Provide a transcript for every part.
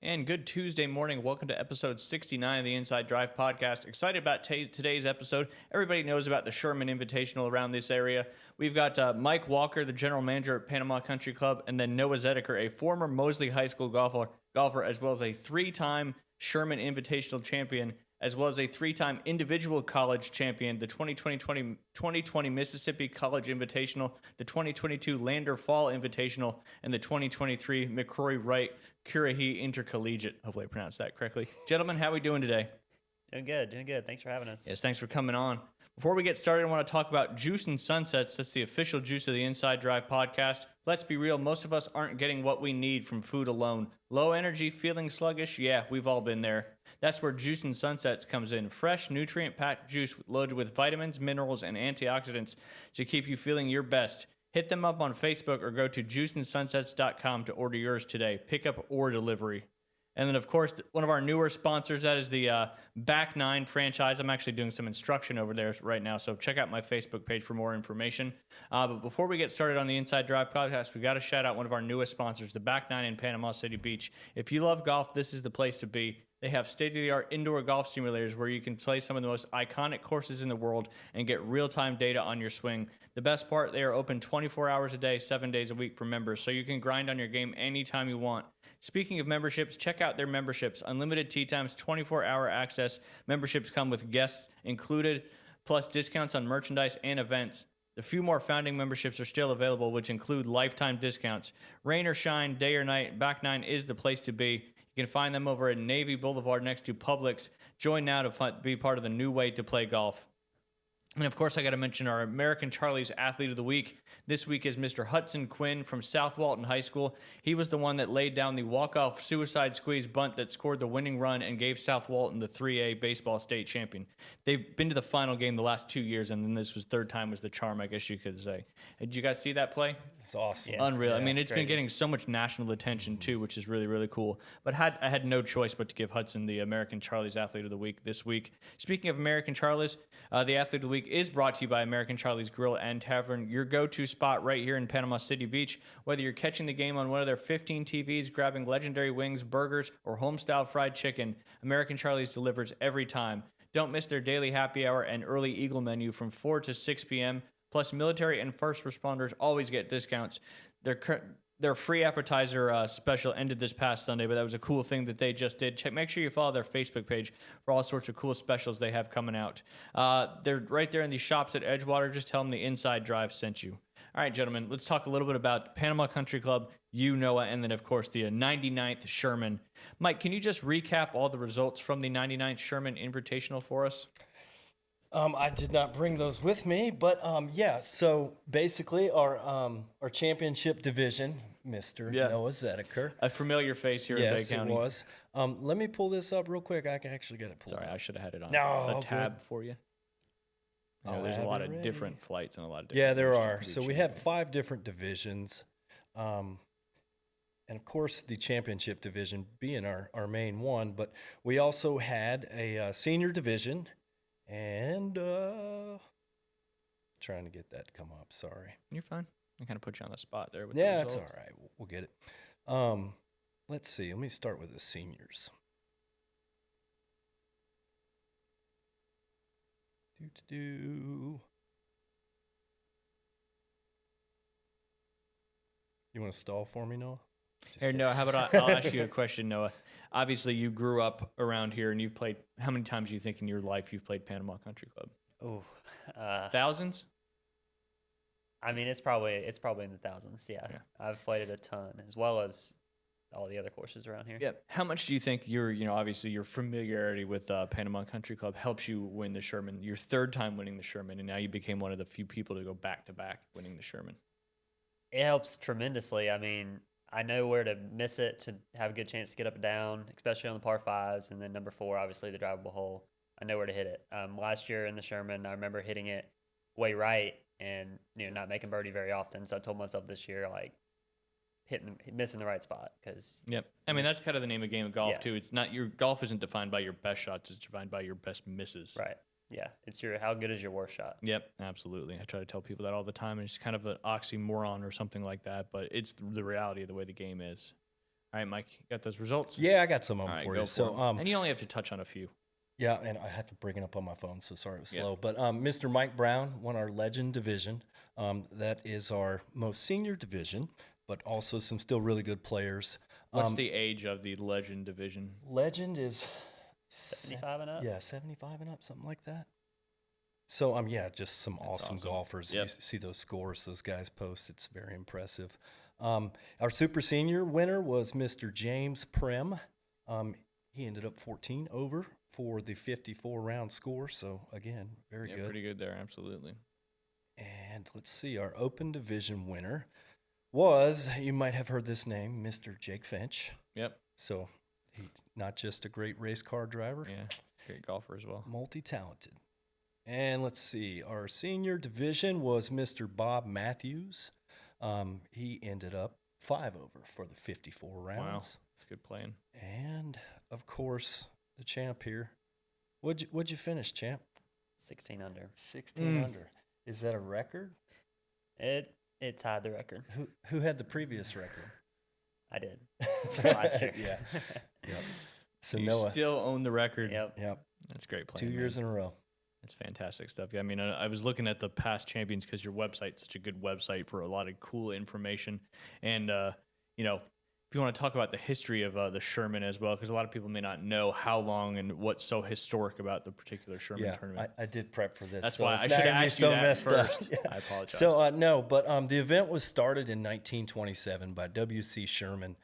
And good Tuesday morning. Welcome to episode 69 of the Inside Drive podcast. Excited about today's episode. Everybody knows about the Sherman Invitational around this area. We've got Mike Walker, the general manager at Panama Country Club, and then Noah Zediker, a former Moseley High School golfer, as well as a three-time Sherman Invitational champion, as well as a three-time individual college champion, the 2020 Mississippi College Invitational, the 2022 Lander Fall Invitational, and the 2023 McCrory Wright Currahee Intercollegiate. Hopefully I pronounced that correctly. Gentlemen, how are we doing today? Doing good. Thanks for having us. Yes, thanks for coming on. Before we get started, I want to talk about Juice and Sunsets. That's the official juice of the Inside Drive podcast. Let's be real, most of us aren't getting what we need from food alone. Low energy, feeling sluggish? Yeah, we've all been there. That's where Juice and Sunsets comes in. Fresh, nutrient-packed juice loaded with vitamins, minerals, and antioxidants to keep you feeling your best. Hit them up on Facebook or go to juiceandsunsets.com to order yours today. Pickup or delivery. And then, of course, one of our newer sponsors, that is the Back Nine franchise. I'm actually doing some instruction over there right now, so check out my Facebook page for more information. But before we get started on the Inside Drive podcast, we got to shout out one of our newest sponsors, the Back Nine in Panama City Beach. If you love golf, this is the place to be. They have state-of-the-art indoor golf simulators where you can play some of the most iconic courses in the world and get real-time data on your swing. The best part, they are open 24 hours a day, 7 days a week for members, so you can grind on your game anytime you want. Speaking of memberships, check out their memberships. Unlimited tee times, 24-hour access. Memberships come with guests included, plus discounts on merchandise and events. The few more founding memberships are still available, which include lifetime discounts. Rain or shine, day or night, Back Nine is the place to be. You can find them over at Navy Boulevard next to Publix. Join now to be part of the new way to play golf. And, of course, I got to mention our American Charlie's Athlete of the Week. This week is Mr. Hudson Quinn from South Walton High School. He was the one that laid down the walk-off suicide squeeze bunt that scored the winning run and gave South Walton the 3A baseball state champion. They've been to the final game the last 2 years, and then this was third time was the charm, I guess you could say. Did you guys see that play? It's awesome. Yeah. Unreal. Yeah, I mean, it's been getting so much national attention, too, which is really, really cool. But I had no choice but to give Hudson the American Charlie's Athlete of the Week this week. Speaking of American Charlie's, the Athlete of the Week is brought to you by American Charlie's Grill and Tavern, your go-to spot right here in Panama City Beach. Whether you're catching the game on one of their 15 TVs, grabbing legendary wings, burgers, or home-style fried chicken, American Charlie's delivers every time. Don't miss their daily happy hour and early Eagle menu from 4 to 6 p.m., plus military and first responders always get discounts. Their free appetizer special ended this past Sunday, but that was a cool thing that they just did. Make sure you follow their Facebook page for all sorts of cool specials they have coming out. They're right there in the shops at Edgewater. Just tell them the Inside Drive sent you. All right, gentlemen, let's talk a little bit about Panama Country Club, Noah, and then, of course, the 99th Sherman. Mike, can you just recap all the results from the 99th Sherman Invitational for us? I did not bring those with me, but yeah. So basically, our championship division, Mr. Noah Zediker, a familiar face here in Bay County. Yes, it was. Let me pull this up real quick. I actually got it pulled. Sorry, up. I should have had it on a tab for you. There's a lot of different flights and a lot of different. Yeah, there are. So we had 5 different divisions, and of course the championship division being our main one. But we also had a senior division. And trying to get that to come up. Sorry. You're fine. I kind of put you on the spot there. With the results. It's all right. We'll get it. Let's see. Let me start with the seniors. You want to stall for me, Noah? Here, Noah, how about I'll ask you a question, Noah. Obviously, you grew up around here, and you've played. How many times do you think in your life you've played Panama Country Club? Oh, thousands. I mean, it's probably in the thousands. Yeah, I've played it a ton, as well as all the other courses around here. Yeah. How much do you think obviously your familiarity with Panama Country Club helps you win the Sherman? Your third time winning the Sherman, and now you became one of the few people to go back to back winning the Sherman. It helps tremendously. I mean, I know where to miss it to have a good chance to get up and down, especially on the par 5s. And then number 4, obviously the drivable hole. I know where to hit it. Last year in the Sherman, I remember hitting it way right and not making birdie very often. So I told myself this year, like, missing the right spot. Yep. I mean, that's kind of the name of game of golf, too. It's not your golf isn't defined by your best shots. It's defined by your best misses. Right. Yeah, it's how good is your worst shot? Yep, absolutely. I try to tell people that all the time, and it's kind of an oxymoron or something like that, but it's the reality of the way the game is. All right, Mike, you got those results? Yeah, I got some of All them right, for go you. for So, 'em. And you only have to touch on a few. yeah, and I have to bring it up on my phone, so sorry it was Yeah. slow. But Mr. Mike Brown won our Legend division. That is our most senior division, but also some still really good players. What's the age of the Legend division? Legend is 75 and up? Yeah, 75 and up, something like that. So, yeah, just some awesome golfers. Yep. You see those scores those guys post. It's very impressive. Our super senior winner was Mr. James Prim. He ended up 14 over for the 54 round score. So, again, very good. Pretty good there, absolutely. And let's see, our open division winner was, you might have heard this name, Mr. Jake Finch. Yep. So, he's not just a great race car driver, Yeah, great golfer as well. multi-talented. And let's see, our senior division was Mr. Bob Matthews. He ended up 5 over for the 54 rounds. Wow, that's good playing. And, of course, the champ here. What'd you finish, champ? 16 under. 16 under. Is that a record? It tied the record. Who had the previous record? I did. Last year. Yeah. Yep. So You Noah. still own the record. Yep. Yep. That's great playing. 2 years in a row. That's fantastic stuff. Yeah, I mean, I was looking at the past champions because your website's such a good website for a lot of cool information. And, you know, if you want to talk about the history of the Sherman as well, because a lot of people may not know how long and what's so historic about the particular Sherman tournament. I did prep for this. That's so why it's I not should gonna be ask you that messed up. first. Yeah. I apologize. So, no, but the event was started in 1927 by W.C. Sherman.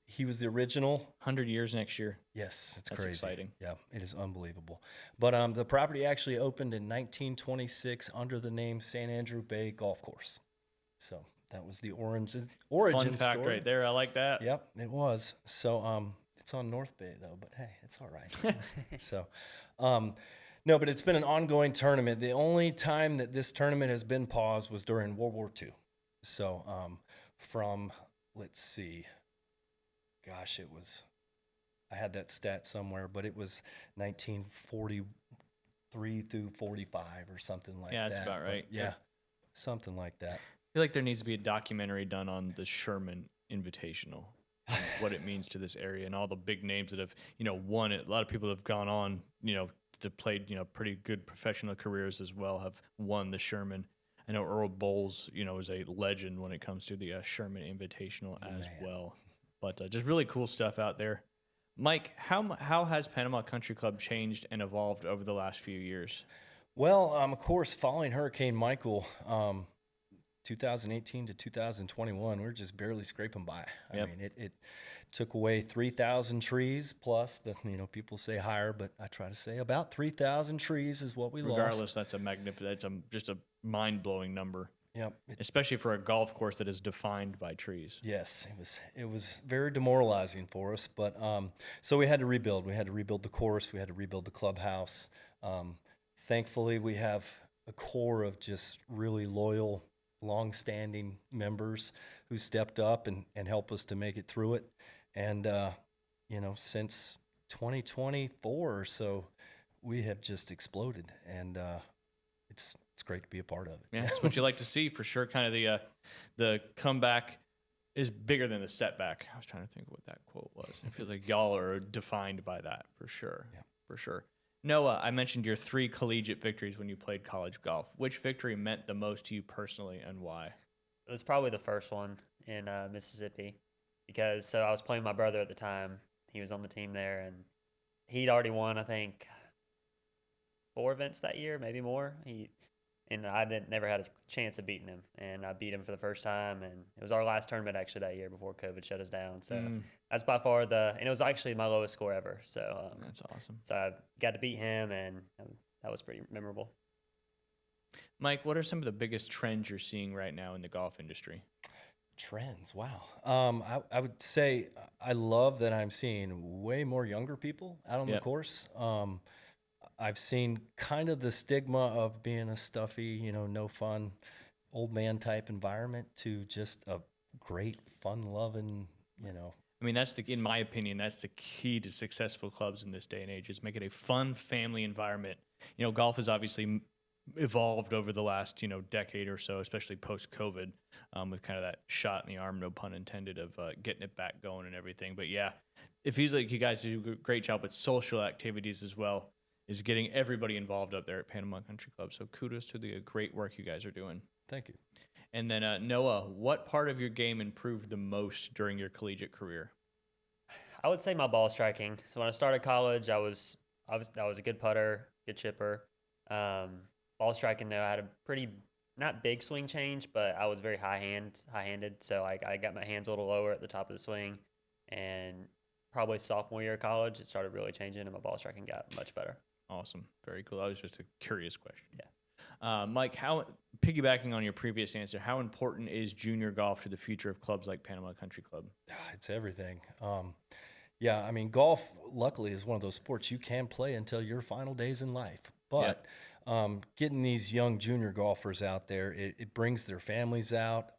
He was the original. 100 years next year. Yes, it's That's crazy. exciting. Yeah, it is unbelievable. But the property actually opened in 1926 under the name St. Andrew Bay Golf Course. So that was the origin Fun fact story. right there. I like that. Yep, it was. So it's on North Bay though, but hey, it's all right. So no, but it's been an ongoing tournament. The only time that this tournament has been paused was during World War II. So from, let's see, gosh, it was, I had that stat somewhere, but it was 1943 through 45 or something like that. Yeah, that's about right. But, yeah, something like that. I feel like there needs to be a documentary done on the Sherman Invitational, and what it means to this area, and all the big names that have, won it. A lot of people have gone on, to played, pretty good professional careers as well, have won the Sherman. I know Earl Bowles, is a legend when it comes to the Sherman Invitational as well. But just really cool stuff out there. Mike, how has Panama Country Club changed and evolved over the last few years? Well, of course, following Hurricane Michael, 2018 to 2021, we were just barely scraping by. I mean, it took away 3,000 trees plus the, people say higher, but I try to say about 3,000 trees is what we Regardless, lost. that's just a mind-blowing number. Yep. Especially for a golf course that is defined by trees. Yes, it was very demoralizing for us, but so we had to rebuild. We had to rebuild the course. We had to rebuild the clubhouse. Thankfully, we have a core of just really loyal, long-standing members who stepped up and helped us to make it through it. And since 2024 or so, we have just exploded, and it's great to be a part of it. Yeah, that's what you like to see for sure. Kind of the comeback is bigger than the setback. I was trying to think what that quote was. It feels like y'all are defined by that for sure. Yeah. For sure. Noah, I mentioned your 3 collegiate victories when you played college golf. Which victory meant the most to you personally, and why? It was probably the first one in Mississippi, because I was playing my brother at the time. He was on the team there, and he'd already won, I think, 4 events that year, maybe more. And I never had a chance of beating him, and I beat him for the first time, and it was our last tournament actually that year before COVID shut us down. So that's by far and it was actually my lowest score ever. So that's awesome. So I got to beat him, and that was pretty memorable. Mike, what are some of the biggest trends you're seeing right now in the golf industry? Trends, wow. I would say I love that I'm seeing way more younger people out on the course. I've seen kind of the stigma of being a stuffy, no fun, old man type environment to just a great, fun-loving, I mean, in my opinion, that's the key to successful clubs in this day and age, is make it a fun family environment. Golf is obviously evolved over the last, decade or so, especially post-COVID, with kind of that shot in the arm, no pun intended, of getting it back going and everything. But yeah, it feels like you guys do a great job with social activities as well, is getting everybody involved up there at Panama Country Club. So kudos to the great work you guys are doing. Thank you. And then Noah, what part of your game improved the most during your collegiate career? I would say my ball striking. So when I started college, I was a good putter, good chipper. Ball striking though, I had a pretty not big swing change, but I was very high-handed. So I got my hands a little lower at the top of the swing, and probably sophomore year of college, it started really changing, and my ball striking got much better. Awesome, very cool. That was just a curious question. Yeah. Mike, how piggybacking on your previous answer, how important is junior golf to the future of clubs like Panama Country Club? It's everything. Yeah, I mean, golf, luckily, is one of those sports you can play until your final days in life. But getting these young junior golfers out there, it brings their families out.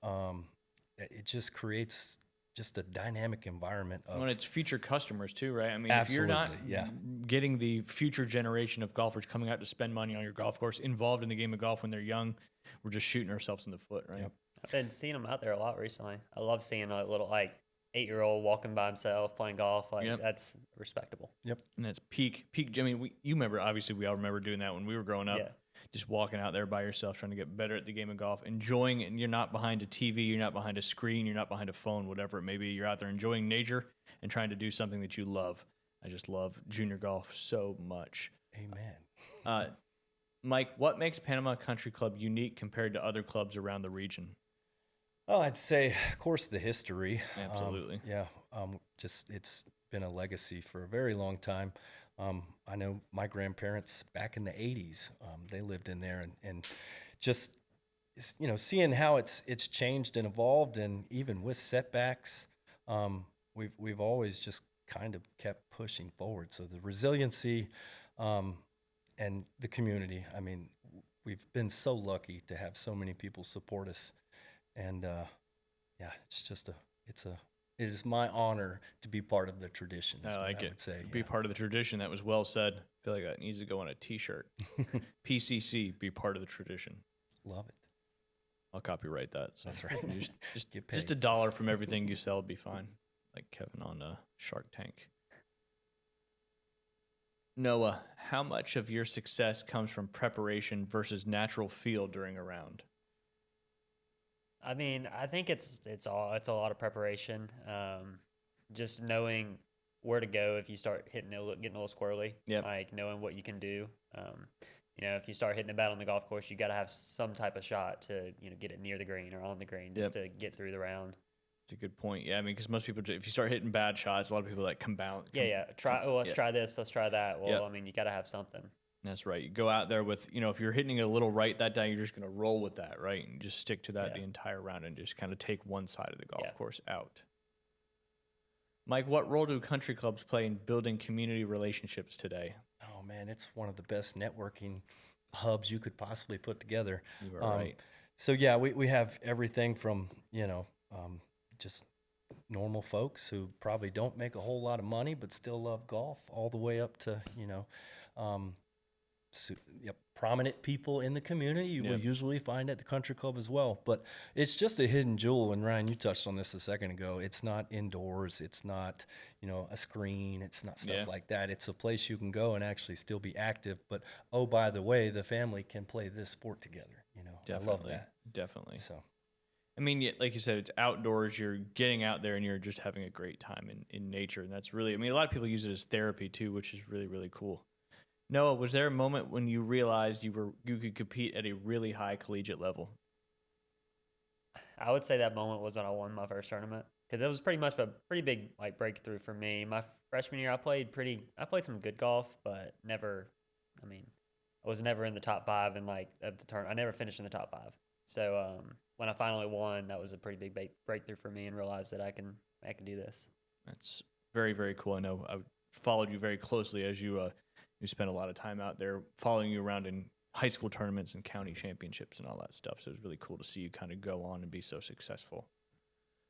It just creates just a dynamic environment. When it's future customers too, right? I mean, Absolutely, if you're not getting the future generation of golfers coming out to spend money on your golf course, involved in the game of golf when they're young, we're just shooting ourselves in the foot, right? Yep. I've been seeing them out there a lot recently. I love seeing a little 8-year-old walking by himself playing golf. That's respectable. Yep. And that's peak. I mean, you remember, obviously we all remember doing that when we were growing up. Yeah. Just walking out there by yourself, trying to get better at the game of golf, enjoying it. And you're not behind a TV, you're not behind a screen, you're not behind a phone, whatever it may be. You're out there enjoying nature and trying to do something that you love. I just love junior golf so much. Amen. Mike, what makes Panama Country Club unique compared to other clubs around the region? Oh, I'd say, of course, the history. Absolutely. Just it's been a legacy for a very long time. I know my grandparents back in the 80s, they lived in there, and just, seeing how it's changed and evolved, and even with setbacks, we've always just kind of kept pushing forward. So the resiliency, and the community. I mean, we've been so lucky to have so many people support us, and it is my honor to be part of the tradition. I like it. Would say. Be part of the tradition. That was well said. I feel like that needs to go on a T-shirt. PCC, be part of the tradition. Love it. I'll copyright that. So that's right. Just Get paid. just $1 from everything you sell would be fine. Like Kevin on Shark Tank. Noah, how much of your success comes from preparation versus natural feel during a round? I mean, I think it's a lot of preparation. Just knowing where to go if you start getting a little squirrely. Yep. Like knowing what you can do. If you start hitting it bad on the golf course, you got to have some type of shot to get it near the green or on the green just to get through the round. That's a good point. Yeah, I mean, because most people, if you start hitting bad shots, a lot of people come bound. Let's try this. Let's try that. Well, I mean, you got to have something. That's right. You go out there with, if you're hitting a little right that day, you're just going to roll with that, right? And just stick to that the entire round and just kind of take one side of the golf course out. Mike, what role do country clubs play in building community relationships today? Oh, man, it's one of the best networking hubs you could possibly put together. You are right. So, yeah, we have everything from, just normal folks who probably don't make a whole lot of money but still love golf, all the way up to, prominent people in the community you will usually find at the country club as well. But it's just a hidden jewel. And Ryan, you touched on this a second ago. It's not indoors. It's not, a screen. It's not stuff like that. It's a place you can go and actually still be active. But, oh, by the way, the family can play this sport together. Definitely, I love that. Definitely. So, I mean, like you said, it's outdoors. You're getting out there and you're just having a great time in nature. And that's really, a lot of people use it as therapy too, which is really, really cool. Noah, was there a moment when you realized you could compete at a really high collegiate level? I would say that moment was when I won my first tournament, because it was pretty much a pretty big breakthrough for me. My freshman year, I played some good golf, but never. I mean, I was never in the top 5 of the tournament. I never finished in the top 5. So when I finally won, that was a pretty big breakthrough for me, and realized that I can do this. That's very, very cool. I know I followed you very closely as you spent a lot of time out there following you around in high school tournaments and county championships and all that stuff. So it was really cool to see you kind of go on and be so successful.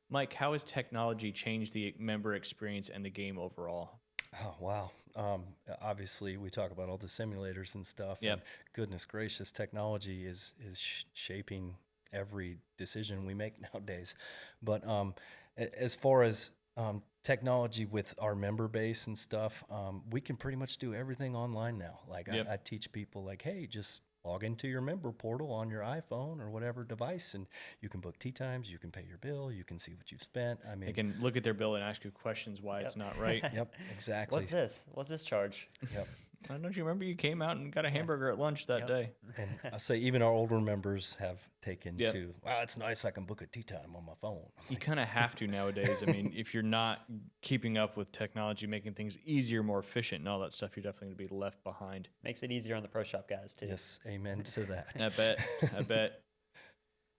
Mike, how has technology changed the member experience and the game overall? Oh, wow. Obviously, we talk about all the simulators and stuff. Yep. And goodness gracious, technology is shaping every decision we make nowadays. But as far as technology with our member base and stuff, we can pretty much do everything online now. Like Yep. I teach people, like, hey, just log into your member portal on your iPhone or whatever device, and you can book tee times, you can pay your bill, you can see what you've spent. I They mean, can look at their bill and ask you questions why it's not right. yep, exactly. What's this? What's this charge? Yep. Don't you remember you came out and got a hamburger at lunch that Yep. day? And I say even our older members have taken Yep. to, wow, it's nice I can book a tea time on my phone. You kind of have to nowadays. I mean, if you're not keeping up with technology, making things easier, more efficient, and all that stuff, you're definitely going to be left behind. Makes it easier on the pro shop guys too. Yes, amen to that. I bet. I bet.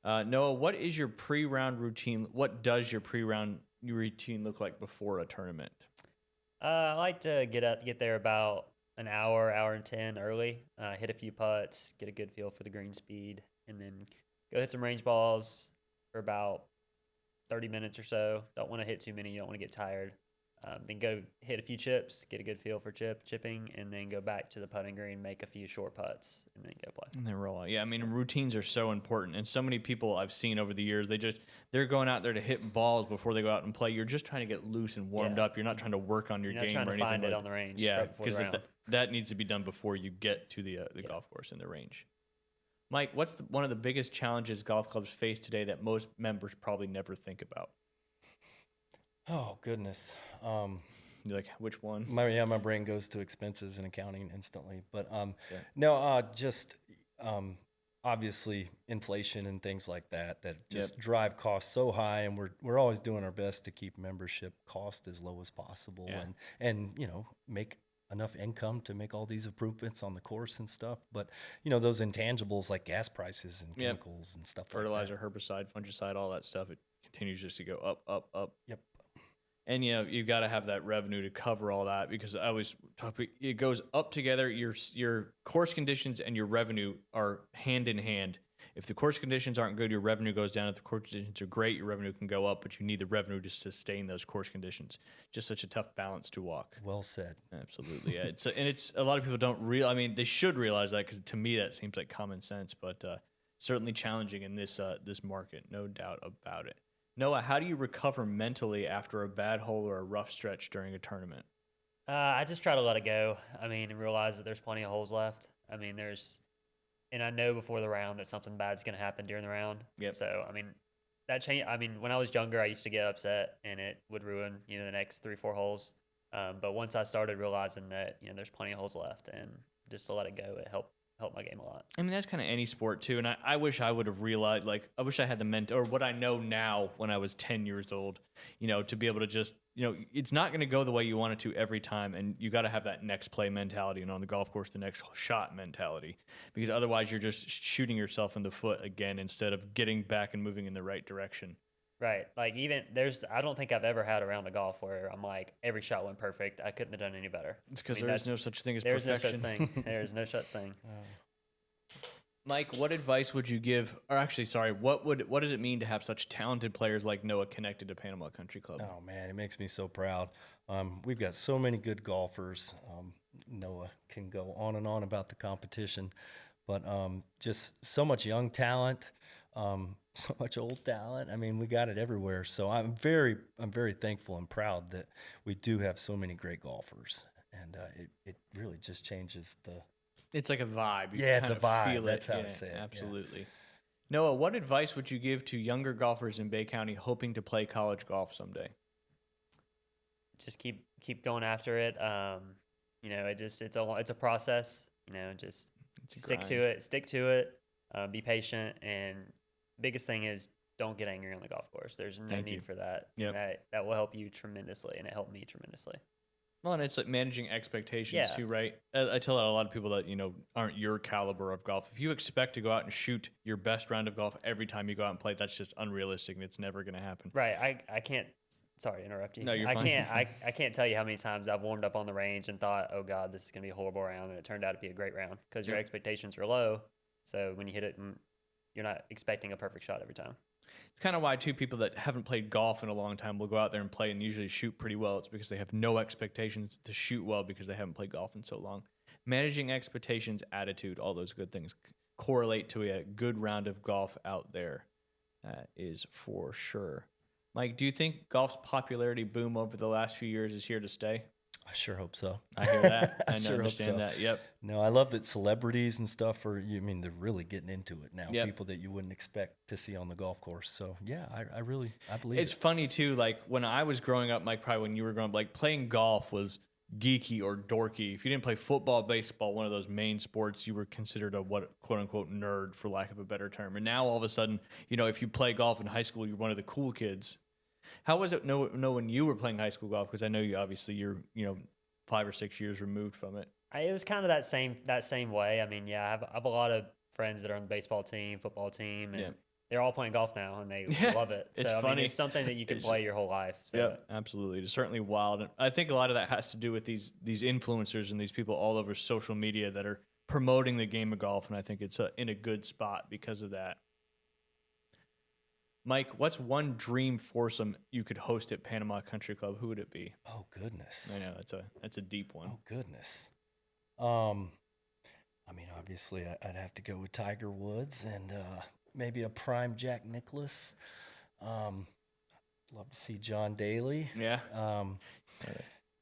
Noah, what is your pre-round routine? What does your pre-round routine look like before a tournament? I like to get there about an hour and 10 early, hit a few putts, get a good feel for the green speed, and then go hit some range balls for about 30 minutes or so. Don't want to hit too many. You don't want to get tired. Then go hit a few chips, get a good feel for chipping, and then go back to the putting green, make a few short putts, and then go play. And they roll out. Yeah, I mean, routines are so important. And so many people I've seen over the years, they're going out there to hit balls before they go out and play. You're just trying to get loose and warmed Yeah. up. You're not trying to work on your You're not game trying or to anything. find it like- on the range Yeah, right before the because round. that needs to be done before you get to the golf course and the range. Mike, what's one of the biggest challenges golf clubs face today that most members probably never think about? Oh, goodness. You're like, which one? My brain goes to expenses and accounting instantly. But no, just obviously inflation and things like that just drive costs so high, and we're always doing our best to keep membership cost as low as possible, Yeah. and make enough income to make all these improvements on the course and stuff. But those intangibles like gas prices and chemicals and stuff, Fertilizer, herbicide, fungicide, all that stuff. It continues just to go up, up, up. Yep. And you've got to have that revenue to cover all that, because I always talk. It goes up together. Your course conditions and your revenue are hand in hand. If the course conditions aren't good, your revenue goes down. If the course conditions are great, your revenue can go up. But you need the revenue to sustain those course conditions. Just such a tough balance to walk. Well said. Absolutely, yeah. It's a lot of people don't I mean, they should realize that, because to me that seems like common sense, but certainly challenging in this market, no doubt about it. Noah, how do you recover mentally after a bad hole or a rough stretch during a tournament? I just try to let it go. I mean, and realize that there's plenty of holes left. I mean, and I know before the round that something bad's going to happen during the round. Yep. So, I mean, that change. I mean, when I was younger, I used to get upset and it would ruin, the next 3-4 holes. But once I started realizing that, there's plenty of holes left, and just to let it go, it helped my game a lot. I mean, that's kind of any sport too. And I wish I would have realized, like, I wish I had the mental, or what I know now when I was 10 years old, to be able to just, it's not going to go the way you want it to every time. And you got to have that next play mentality, and on the golf course, the next shot mentality, because otherwise you're just shooting yourself in the foot again, instead of getting back and moving in the right direction. Right. Like, I don't think I've ever had a round of golf where I'm like, every shot went perfect. I couldn't have done any better. It's because there's no such thing as There's perfection. no such thing. There's no such thing. Mike, what advice would you give, or actually, sorry, what does it mean to have such talented players like Noah connected to Panama Country Club? Oh man, it makes me so proud. We've got so many good golfers. Noah can go on and on about the competition, but just so much young talent, so much old talent. I mean, we got it everywhere. So I'm very thankful and proud that we do have so many great golfers, and it really just changes the. It's like a vibe. You It's kind a of vibe. feel That's it. how Yeah, to say it. Yeah. Absolutely. Noah, what advice would you give to younger golfers in Bay County hoping to play college golf someday? Just keep going after it. It's a process. Just It's a stick to it. Be patient, and biggest thing is don't get angry on the golf course. There's no Thank you. need for that. Yep. That will help you tremendously, and it helped me tremendously. Well, and it's like managing expectations Yeah. too, right? I tell a lot of people that, aren't your caliber of golf. If you expect to go out and shoot your best round of golf every time you go out and play, that's just unrealistic, and it's never going to happen. Right. I can't. Sorry to interrupt you. No, you're I fine. can't. I can't tell you how many times I've warmed up on the range and thought, oh God, this is gonna be a horrible round, and it turned out to be a great round because your Yep. expectations are low. So when you hit it, you're not expecting a perfect shot every time. It's kind of why two people that haven't played golf in a long time will go out there and play and usually shoot pretty well. It's because they have no expectations to shoot well because they haven't played golf in so long. Managing expectations, attitude, all those good things correlate to a good round of golf out there. Is for sure. Mike, do you think golf's popularity boom over the last few years is here to stay? I sure hope so. I hear that. I sure understand hope so. that. Yep. No, I love that celebrities and stuff they're really getting into it now. Yep. People that you wouldn't expect to see on the golf course. So yeah, I believe it's funny too. Like when I was growing up, Mike, probably when you were growing up, like playing golf was geeky or dorky. If you didn't play football, baseball, one of those main sports, you were considered a quote unquote nerd, for lack of a better term. And now all of a sudden, if you play golf in high school, you're one of the cool kids. How was it when you were playing high school golf? Because I know you're 5 or 6 years removed from it. It was kind of that same way. I mean, yeah, I have a lot of friends that are on the baseball team, football team, and they're all playing golf now, and they love it. So, It's funny. it's something that you can play your whole life. So. Yeah, absolutely. It's certainly wild. And I think a lot of that has to do with these influencers and these people all over social media that are promoting the game of golf, and I think it's in a good spot because of that. Mike, what's one dream foursome you could host at Panama Country Club? Who would it be? Oh goodness. I know that's a deep one. Oh goodness. I mean, obviously, I'd have to go with Tiger Woods and maybe a prime Jack Nicklaus. Love to see John Daly. Yeah.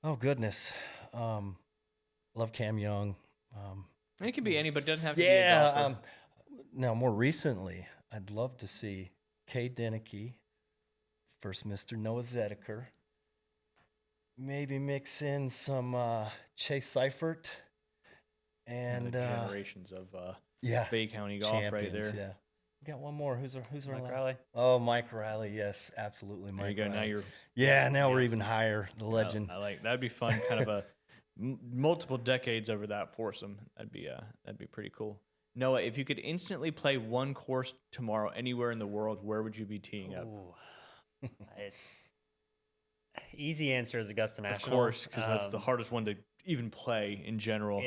Oh goodness. Love Cam Young. And it can be anybody. It doesn't have to be a golfer. Now, more recently, I'd love to see Kay Denicky, first Mr. Noah Zediker. Maybe mix in some Chase Seifert and generations of Bay County golf champions, right there. Yeah, we got one more. Who's our Mike Riley? Oh, Mike Riley. Yes, absolutely. Mike There you go. Riley. Now Now we're even higher. The legend. I like that'd be fun. Kind of a multiple decades over that foursome. That'd be pretty cool. Noah, if you could instantly play one course tomorrow anywhere in the world, where would you be teeing up? It's easy answer is Augusta National. Of course, because that's the hardest one to even play in general.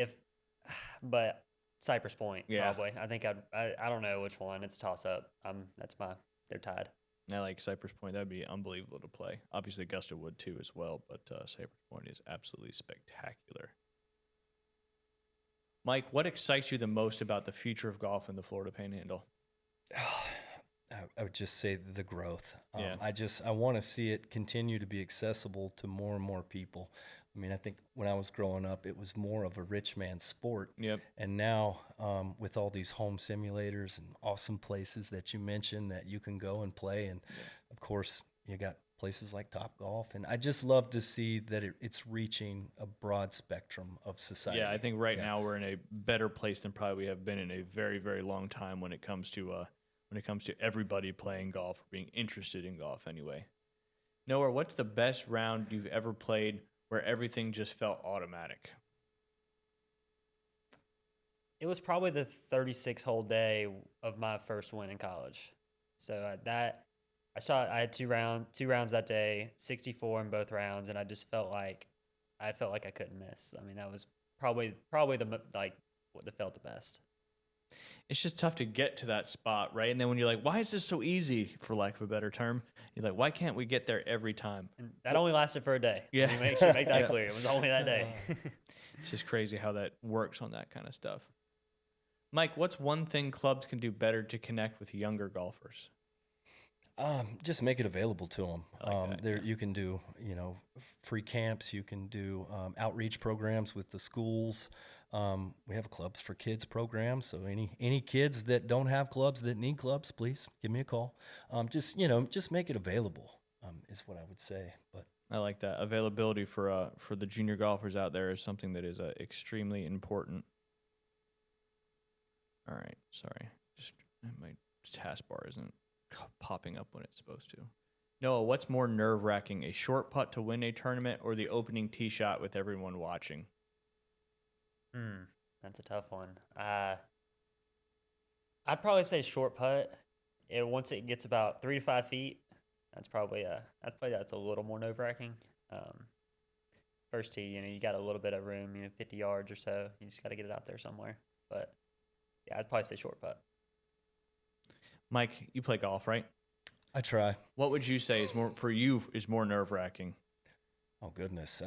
But Cypress Point, Yeah. probably. I think I don't know which one. It's a toss up. They're tied. I like Cypress Point. That'd be unbelievable to play. Obviously, Augusta would too as well, but Cypress Point is absolutely spectacular. Mike, what excites you the most about the future of golf in the Florida Panhandle? I would just say the growth. Yeah. I want to see it continue to be accessible to more and more people. I mean, I think when I was growing up, it was more of a rich man's sport. Yep. And now, with all these home simulators and awesome places that you mentioned that you can go and play, and of course, you got places like Top Golf, and I just love to see that it's reaching a broad spectrum of society. Yeah, I think right now we're in a better place than probably we have been in a very, very long time when it comes to everybody playing golf or being interested in golf anyway. Noah, what's the best round you've ever played where everything just felt automatic? It was probably the 36-hole day of my first win in college. So I had two rounds that day, 64 in both rounds, and I just felt like I couldn't miss. I mean, that was probably what felt the best. It's just tough to get to that spot, right? And then when you're like, why is this so easy, for lack of a better term? You're like, why can't we get there every time? And that only lasted for a day. Yeah. Make that clear. It was only that day. It's just crazy how that works on that kind of stuff. Mike, what's one thing clubs can do better to connect with younger golfers? Just make it available to them. Like You can do, free camps. You can do outreach programs with the schools. We have clubs for kids programs. So any kids that don't have clubs that need clubs, please give me a call. Just make it available is what I would say. But I like that. Availability for the junior golfers out there is something that is extremely important. All right, sorry. Just my taskbar isn't popping up when it's supposed to. Noah, what's more nerve-wracking, a short putt to win a tournament or the opening tee shot with everyone watching? That's a tough one. I'd probably say short putt. Once it gets about 3 to 5 feet, that's a little more nerve-wracking. First tee, you got a little bit of room, 50 yards or so. You just got to get it out there somewhere. But yeah, I'd probably say short putt. Mike, you play golf, right? I try. What would you say is more nerve-wracking? Oh, goodness.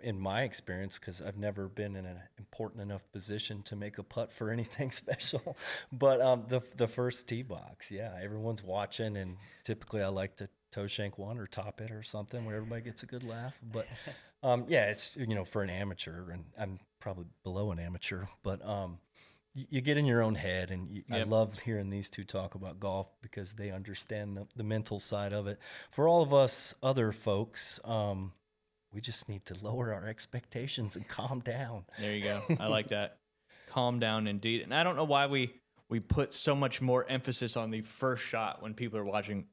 In my experience, because I've never been in an important enough position to make a putt for anything special, but the first tee box, yeah, everyone's watching, and typically I like to toe shank one or top it or something where everybody gets a good laugh. But yeah, it's, for an amateur, and I'm probably below an amateur, but you get in your own head, and I love hearing these two talk about golf because they understand the mental side of it. For all of us other folks, we just need to lower our expectations and calm down. There you go. I like that. Calm down, indeed. And I don't know why we put so much more emphasis on the first shot when people are watching.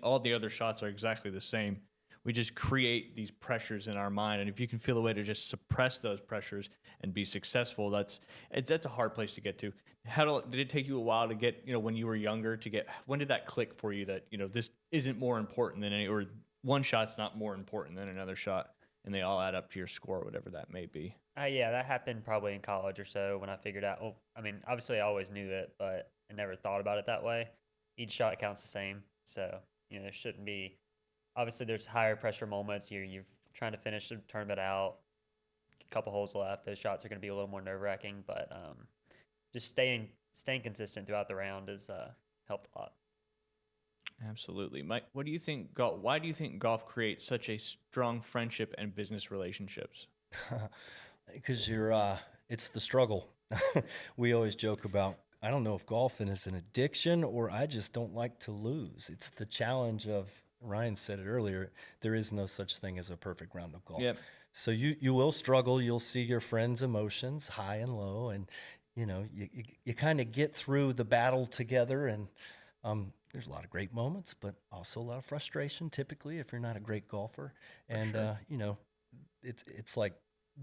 All the other shots are exactly the same. We just create these pressures in our mind, and if you can feel a way to just suppress those pressures and be successful, that's a hard place to get to. Did it take you a while to get, when you were younger, when did that click for you that, this isn't more important than or one shot's not more important than another shot, and they all add up to your score, whatever that may be? Yeah, that happened probably in college or so when I figured out, obviously I always knew it, but I never thought about it that way. Each shot counts the same. So, there shouldn't be, obviously there's higher pressure moments. You're trying to finish the tournament out, a couple holes left. Those shots are going to be a little more nerve wracking, but just staying consistent throughout the round has helped a lot. Absolutely. Mike, why do you think golf creates such a strong friendship and business relationships? Because it's the struggle. We always joke about, I don't know if golfing is an addiction or I just don't like to lose. It's the challenge of, Ryan said it earlier, there is no such thing as a perfect round of golf. Yep. So you will struggle. You'll see your friends' emotions high and low, and you kind of get through the battle together, and there's a lot of great moments, but also a lot of frustration typically if you're not a great golfer. And sure. It's like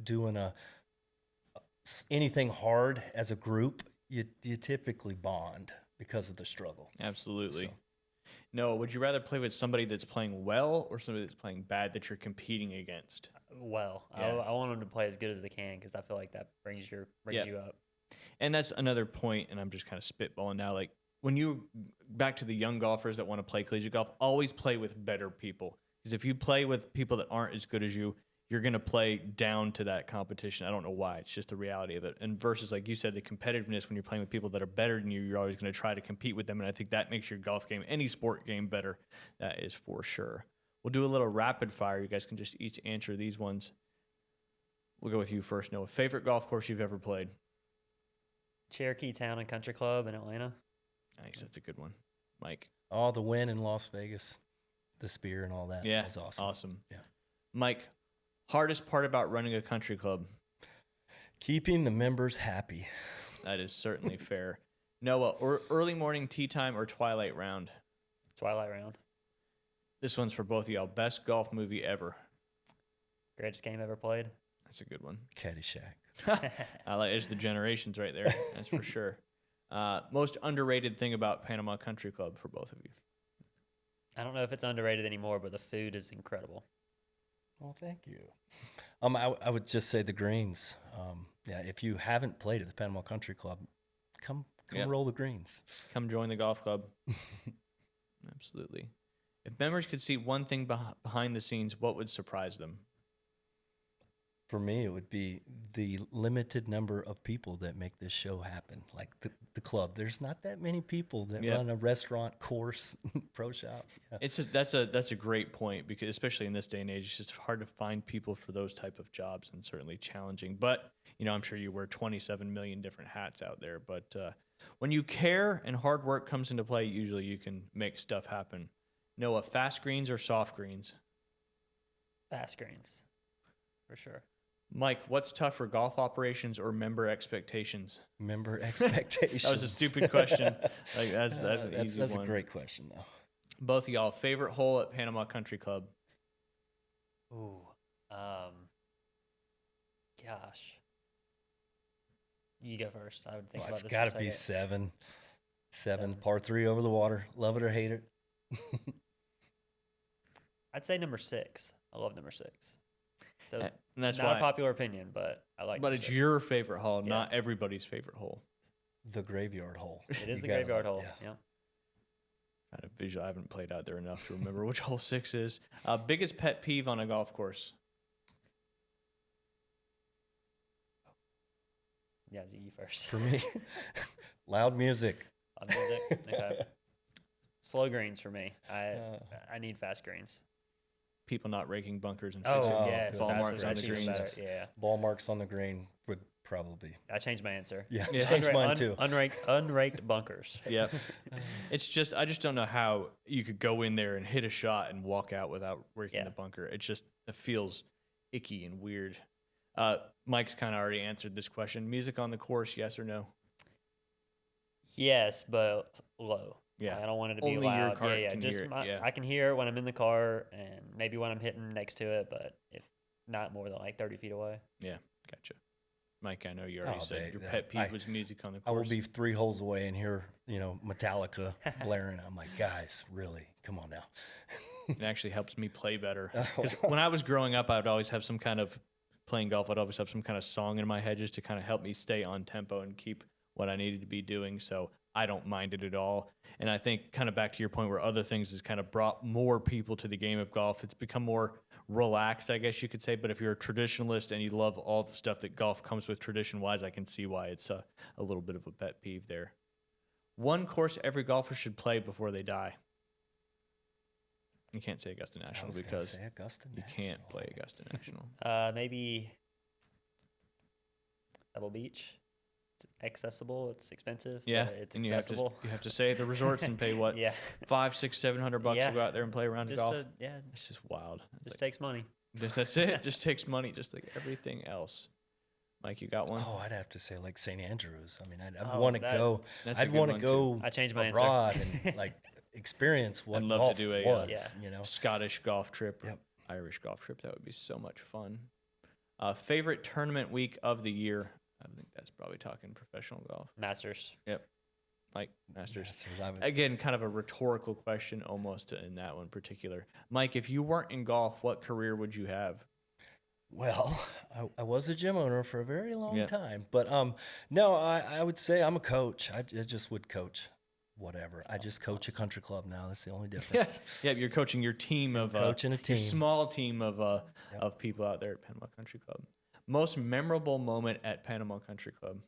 doing anything hard as a group. You typically bond because of the struggle. Absolutely. So. Noah, would you rather play with somebody that's playing well or somebody that's playing bad that you're competing against? Well, Yeah. I want them to play as good as they can because I feel like that brings you up. And that's another point, and I'm just kind of spitballing now. Like, when you back to the young golfers that want to play collegiate golf, always play with better people. Because if you play with people that aren't as good as you, you're going to play down to that competition. I don't know why. It's just the reality of it. And versus, like you said, the competitiveness when you're playing with people that are better than you, you're always going to try to compete with them. And I think that makes your golf game, any sport game, better. That is for sure. We'll do a little rapid fire. You guys can just each answer these ones. We'll go with you first, Noah. Favorite golf course you've ever played? Cherokee Town and Country Club in Atlanta. Nice. That's a good one. Mike? Oh, the win in Las Vegas, the spear and all that. Yeah. That was awesome. Awesome. Yeah. Mike, hardest part about running a country club? Keeping the members happy. That is certainly fair. Noah, or early morning tee time or twilight round? Twilight round. This one's for both of y'all. Best golf movie ever? Greatest game ever played. That's a good one. Caddyshack. I like it's the generations right there. That's for sure. Most underrated thing about Panama Country Club for both of you? I don't know if it's underrated anymore, but the food is incredible. Well, thank you. I would just say the greens. Yeah, if you haven't played at the Panama Country Club, come roll the greens. Come join the golf club. Absolutely. If members could see one thing behind the scenes, what would surprise them? For me, it would be the limited number of people that make this show happen. Like the club, there's not that many people that run a restaurant, course, pro shop. Yeah. It's just that's a great point because especially in this day and age, it's just hard to find people for those type of jobs and certainly challenging. But I'm sure you wear 27 million different hats out there. But when you care and hard work comes into play, usually you can make stuff happen. Noah, fast greens or soft greens? Fast greens, for sure. Mike, what's tougher, golf operations or member expectations? Member expectations. That was a stupid question. Like that's an easy one. That's a great question, though. Both of y'all, favorite hole at Panama Country Club? Ooh, gosh. You go first. I would think about this. It's got to be seven, par 3 over the water. Love it or hate it. I'd say number 6. I love number 6. So and that's not a popular opinion, but I like. But it's your favorite hole, not everybody's favorite hole. The graveyard hole. It is the graveyard hole. Yeah. Kind of visual. I haven't played out there enough to remember which hole 6 is. Biggest pet peeve on a golf course? Yeah, you first. For me, loud music. Loud music. Okay. Slow greens for me. I need fast greens. People not raking bunkers and Oh, fixing yes. ball that's- marks on That's the even greens. better. Yeah. Ball marks on the green would probably. I changed my answer. Yeah, Yeah. change mine too. Unraked bunkers. Yep. It's just I just don't know how you could go in there and hit a shot and walk out without raking Yeah. the bunker. It feels icky and weird. Mike's kind of already answered this question. Music on the course, yes or no? Yes, but low. Yeah. I don't want it to be Only your loud. car Yeah. can Just hear it, yeah. I can hear it when I'm in the car and maybe when I'm hitting next to it, but if not more than like 30 feet away. Yeah, gotcha. Mike, I know you already Oh, said they- your they- pet peeve I- was music on the I will course. be 3 holes away and hear, Metallica blaring. I'm like, guys, really? Come on now. It actually helps me play better. Because when I was growing up, I would always have some kind of playing golf. I'd always have some kind of song in my head just to kind of help me stay on tempo and keep what I needed to be doing. So I don't mind it at all. And I think kind of back to your point where other things has kind of brought more people to the game of golf. It's become more relaxed, I guess you could say. But if you're a traditionalist and you love all the stuff that golf comes with tradition-wise, I can see why it's a little bit of a pet peeve there. One course every golfer should play before they die. You can't say Augusta I National was gonna because say Augusta you National. can't play Augusta National. Maybe Pebble Beach. It's accessible. It's expensive. Yeah, but it's and accessible. you have to say the resorts and pay what Yeah. $500, $600, $700 Yeah. to go out there and play around Just golf. yeah. It's just wild. It's Just like, takes money. that's it. It just takes money, just like everything else. Mike, you got one? Oh, I'd have to say like St. Andrews. I mean, I'd Oh, want to that- go. That's a I'd good want to one, go I changed my answer. abroad and like experience what I'd love golf to do a was. Yeah. Scottish golf trip, or Yep. Irish golf trip. That would be so much fun. Favorite tournament week of the year? I think that's probably talking professional golf. Masters. Mike, Masters. Masters, I would- Again, kind of a rhetorical question almost in that one particular. Mike, if you weren't in golf, what career would you have? Well, I was a gym owner for a very long Yeah. time, but no, I would say I'm a coach. I just would coach whatever. I just coach a country club now. That's the only difference. Yes. Yeah, you're coaching your team of coaching a your team. small team of people out there at Panama Country Club. Most memorable moment at Panama Country Club.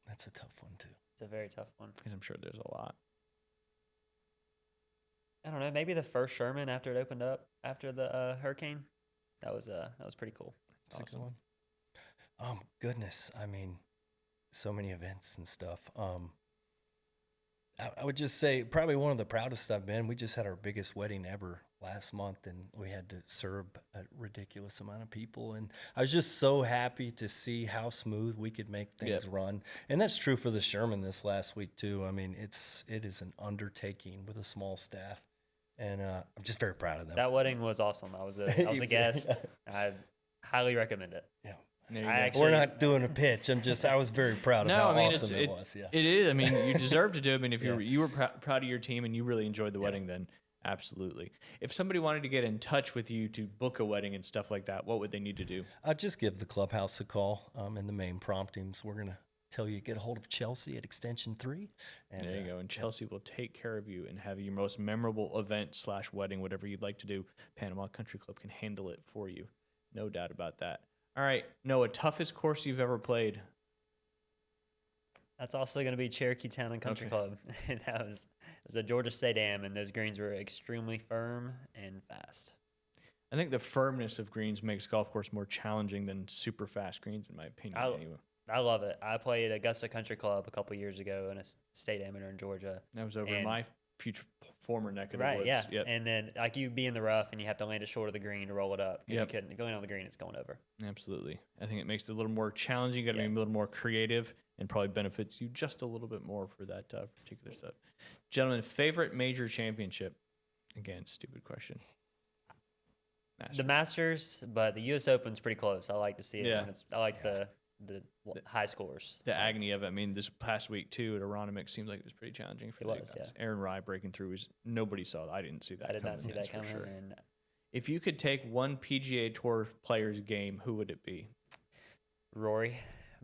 That's a tough one too. It's a very tough one. Because I'm sure there's a lot. I don't know. Maybe the first Sherman after it opened up after the hurricane. That was pretty cool. That's a good Awesome. one. Goodness. I mean, so many events and stuff. I would just say probably one of the proudest I've been. We just had our biggest wedding ever last month, and we had to serve a ridiculous amount of people. And I was just so happy to see how smooth we could make things run. And that's true for the Sherman this last week too. I mean, it is an undertaking with a small staff, and I'm just very proud of them. That wedding was awesome. I was a guest. I highly recommend it. Yeah. There you I go. actually- We're not doing a pitch. I was very proud of No, how I mean awesome it was. Yeah. it is. I mean, you deserve to do it. I mean, if Yeah. you were proud of your team and you really enjoyed the wedding, then absolutely. If somebody wanted to get in touch with you to book a wedding and stuff like that, what would they need to do? I'll just give the clubhouse a call in the main promptings. We're going to tell you get a hold of Chelsea at extension 3. And, There you go. And Chelsea will take care of you and have your most memorable event / wedding, whatever you'd like to do. Panama Country Club can handle it for you. No doubt about that. All right, Noah, toughest course you've ever played? That's also going to be Cherokee Town and Country Okay. Club. And it was a Georgia State Am, and those greens were extremely firm and fast. I think the firmness of greens makes golf course more challenging than super fast greens, in my opinion. Anyway, I love it. I played Augusta Country Club a couple years ago in a state amateur in Georgia. that was over in And- my former neck of the Right, woods. yeah. Yep. And then like you be in the rough and you have to land it short of the green to roll it up. 'Cause Yep. you couldn't. If you land on the green, it's going over. Absolutely. I think it makes it a little more challenging. You got to Yeah. be a little more creative and probably benefits you just a little bit more for that particular stuff. Gentlemen, favorite major championship? Again, stupid question. Masters. The Masters, but the U.S. Open's pretty close. I like to see it. Yeah. when I like the high scores. The agony of it. I mean, this past week, too, at Aronimix seems like it was pretty challenging for It the was, guys. yeah. Aaron Rye breaking through was nobody saw that. I didn't see that. I did not coming, see that's that for coming. sure. And If you could take one PGA Tour player's game, who would it be? Rory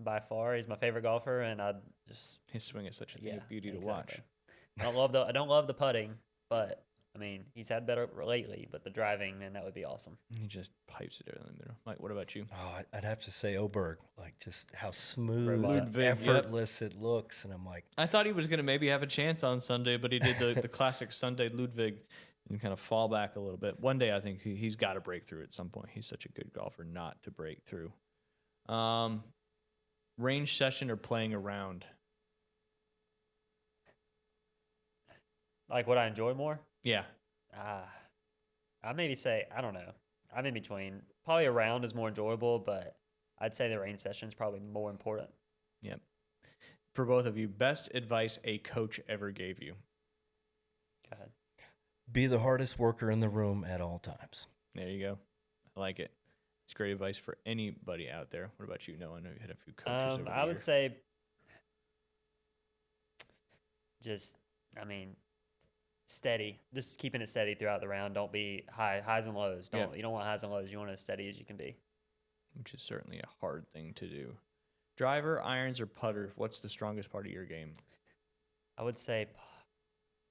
by far. He's my favorite golfer, and I just His swing is such a thing of beauty to watch. I don't love the putting, but I mean, he's had better lately. But the driving, man, that would be awesome. He just pipes it in the middle. Mike, what about you? Oh, I'd have to say Oberg, like just how smooth, Ludwig, effortless it looks, and I'm like, I thought he was going to maybe have a chance on Sunday, but he did the classic Sunday Ludwig and kind of fall back a little bit. One day, I think he's got to break through at some point. He's such a good golfer not to break through. Range session or playing around? Like what I enjoy more? Yeah. I maybe say, I don't know. I'm in between. Probably a round is more enjoyable, but I'd say the range session is probably more important. Yep. For both of you, best advice a coach ever gave you? Go ahead. be the hardest worker in the room at all times. There you go. I like it. It's great advice for anybody out there. What about you, Noah? I know you had a few coaches over the I would year. say just, I mean, steady. Just keeping it steady throughout the round. Don't be highs and lows. You don't want highs and lows. You want it as steady as you can be. Which is certainly a hard thing to do. Driver, irons, or putter? What's the strongest part of your game? I would say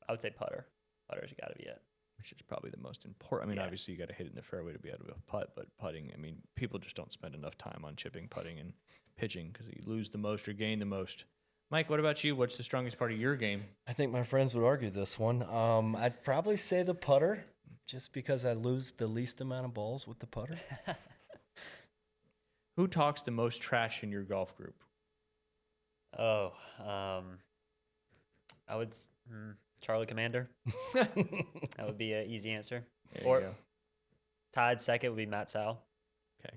putter. Putter's got to be it. Which is probably the most important. I mean, Yeah. obviously you got to hit it in the fairway to be able to putt, but putting, I mean, people just don't spend enough time on chipping, putting, and pitching because you lose the most or gain the most. Mike, what about you? What's the strongest part of your game? I think my friends would argue this one. I'd probably say the putter, just because I lose the least amount of balls with the putter. Who talks the most trash in your golf group? Oh, I would Charlie Commander. That would be an easy answer. There Or you go. tied second would be Matt Sal. Okay.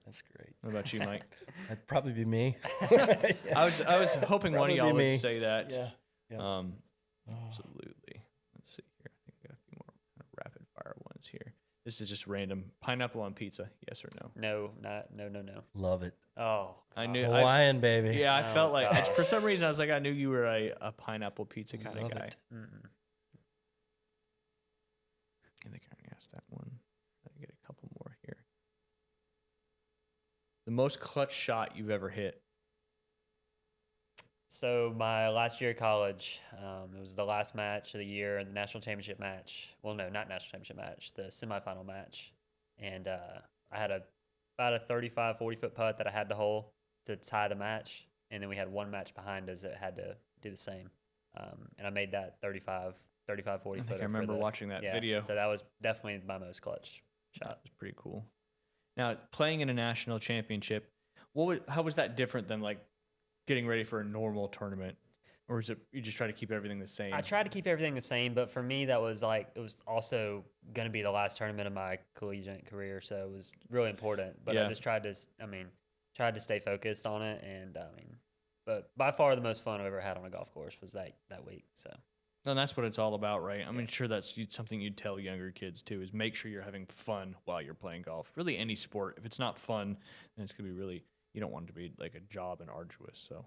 That's great. What about you, Mike? That'd probably be me. I was hoping one of Probably y'all would me. say that. Yeah. Yeah. Absolutely. Let's see here. I think I got a few more kind of rapid fire ones here. This is just random. Pineapple on pizza, yes or no? No. Love it. Oh, I knew. Hawaiian, baby. Yeah, I Oh, felt like gosh. for some reason I was like I knew you were a pineapple pizza kind of Love guy. it. Mm-mm. I think I already asked that one. I get a couple more here. The most clutch shot you've ever hit. So my last year of college, it was the last match of the year in the national championship match. Well, no, not national championship match, the semifinal match. And I had about a 35, 40-foot putt that I had to hole to tie the match. And then we had one match behind us that had to do the same. And I made that 35, 40 I footer. think I remember watching that video. So that was definitely my most clutch shot. That was pretty cool. Now, playing in a national championship, how was that different than like getting ready for a normal tournament? Or is it you just try to keep everything the same? I tried to keep everything the same, but for me, that was like, it was also going to be the last tournament of my collegiate career. So it was really important, but Yeah. I just tried to stay focused on it. And but by far the most fun I've ever had on a golf course was that week. So. And that's what it's all about, right? I mean, sure, that's something you'd tell younger kids too, is make sure you're having fun while you're playing golf. Really, any sport. If it's not fun, then it's going to be really, you don't want it to be like a job and arduous. So,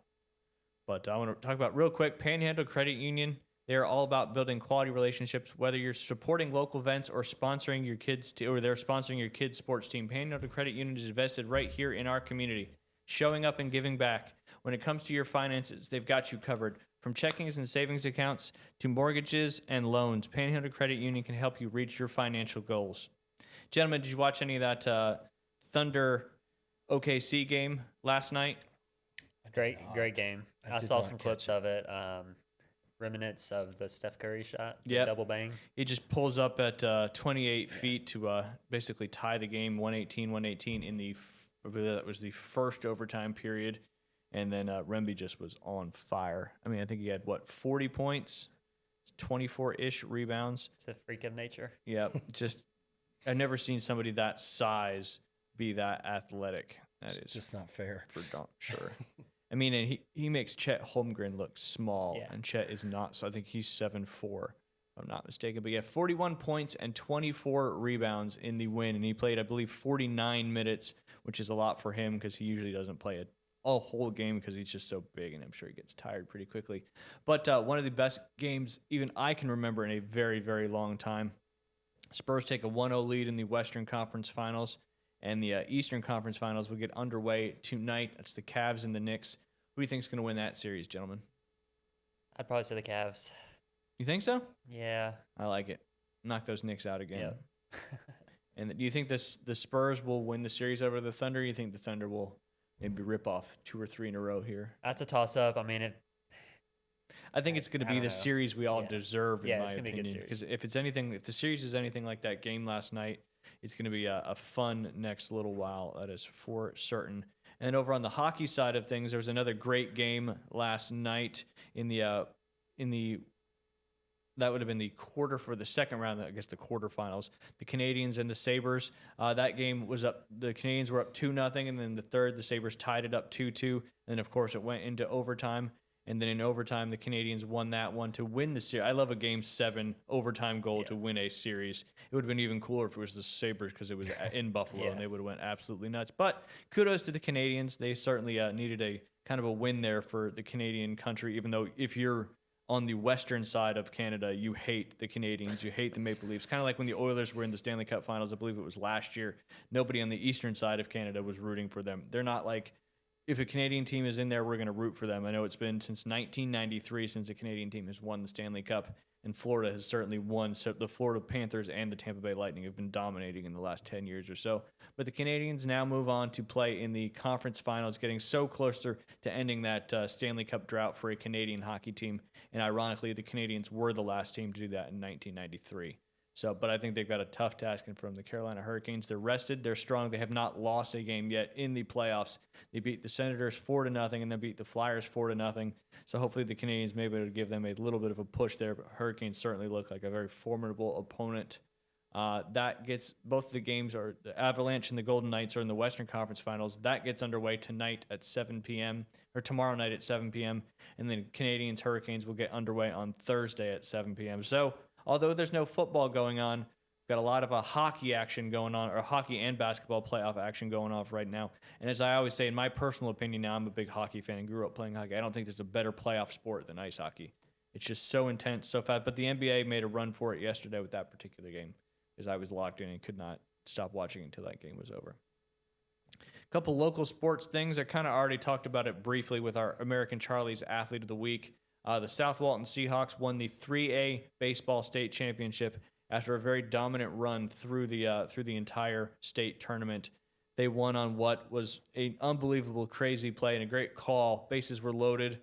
but I want to talk about real quick, Panhandle Credit Union. They're all about building quality relationships, whether you're supporting local events or sponsoring your kids, or they're sponsoring your kids' sports team. Panhandle Credit Union is invested right here in our community, showing up and giving back. When it comes to your finances, they've got you covered. From checkings and savings accounts to mortgages and loans, Panhandle Credit Union can help you reach your financial goals. Gentlemen, did you watch any of that Thunder OKC game last night? Great game. I did saw not some catch clips it. of it. Remnants of the Steph Curry shot. the Yep. Double bang. He just pulls up at 28 feet to basically tie the game, 118 in I believe that was the first overtime period. And then Remby just was on fire. I mean, I think he had, 40 points, 24-ish rebounds. It's a freak of nature. Yeah, just I've never seen somebody that size be that athletic. That is It's just not fair. for darn sure. I mean, and he makes Chet Holmgren look small, Yeah. and Chet is not. So I think he's 7'4", if I'm not mistaken. But yeah, 41 points and 24 rebounds in the win, and he played, I believe, 49 minutes, which is a lot for him because he usually doesn't play a whole game because he's just so big, and I'm sure he gets tired pretty quickly. But one of the best games even I can remember in a very, very long time. Spurs take a 1-0 lead in the Western Conference Finals, And the Eastern Conference Finals will get underway tonight. That's the Cavs and the Knicks. Who do you think is going to win that series, gentlemen? I'd probably say the Cavs. You think so? Yeah. I like it. Knock those Knicks out again. Yep. And do you think the Spurs will win the series over the Thunder? Or you think the Thunder will maybe rip off 2 or 3 in a row here? That's a toss-up. I mean, I think it's going to I be don't the know. series we all Yeah. deserve, in Yeah, my it's gonna be a good opinion. series. Because if the series is anything like that game last night, it's going to be a fun next little while. That is for certain. And over on the hockey side of things, there was another great game last night in the that would have been the quarter for the second round, I guess the quarterfinals. The Canadians and the Sabres. That game was up. The Canadians were up 2-0, and then the third, the Sabres tied it up 2-2. And then, of course, it went into overtime. And then in overtime, the Canadians won that one to win the series. I love a Game 7 overtime goal to win a series. It would have been even cooler if it was the Sabres because it was in Buffalo, and they would have went absolutely nuts. But kudos to the Canadians. They certainly needed a kind of a win there for the Canadian country, even though if you're on the western side of Canada, you hate the Canadians, you hate the Maple Leafs. Kind of like when the Oilers were in the Stanley Cup Finals, I believe it was last year. Nobody on the eastern side of Canada was rooting for them. They're not like, if a Canadian team is in there, we're going to root for them. I know it's been since 1993 since a Canadian team has won the Stanley Cup, and Florida has certainly won. So the Florida Panthers and the Tampa Bay Lightning have been dominating in the last 10 years or so. But the Canadians now move on to play in the conference finals, getting so closer to ending that Stanley Cup drought for a Canadian hockey team. And ironically, the Canadians were the last team to do that in 1993. But I think they've got a tough task in front of the Carolina Hurricanes. They're rested. They're strong. They have not lost a game yet in the playoffs. They beat the Senators 4-0 and then beat the Flyers 4-0. So hopefully the Canadians may be able to give them a little bit of a push there. But Hurricanes certainly look like a very formidable opponent. That gets both of the games, are the Avalanche and the Golden Knights are in the Western Conference Finals. That gets underway tonight at 7 p.m. or tomorrow night at 7 p.m. And then Canadians Hurricanes will get underway on Thursday at 7 p.m. So although there's no football going on, we've got a lot of hockey action going on, or hockey and basketball playoff action going off right now. And as I always say, in my personal opinion now, I'm a big hockey fan and grew up playing hockey. I don't think there's a better playoff sport than ice hockey. It's just so intense, so fast. But the NBA made a run for it yesterday with that particular game because I was locked in and could not stop watching until that game was over. A couple local sports things. I kind of already talked about it briefly with our American Charlie's Athlete of the Week. The South Walton Seahawks won the 3A baseball state championship after a very dominant run through the entire state tournament. They won on what was an unbelievable, crazy play and a great call. Bases were loaded.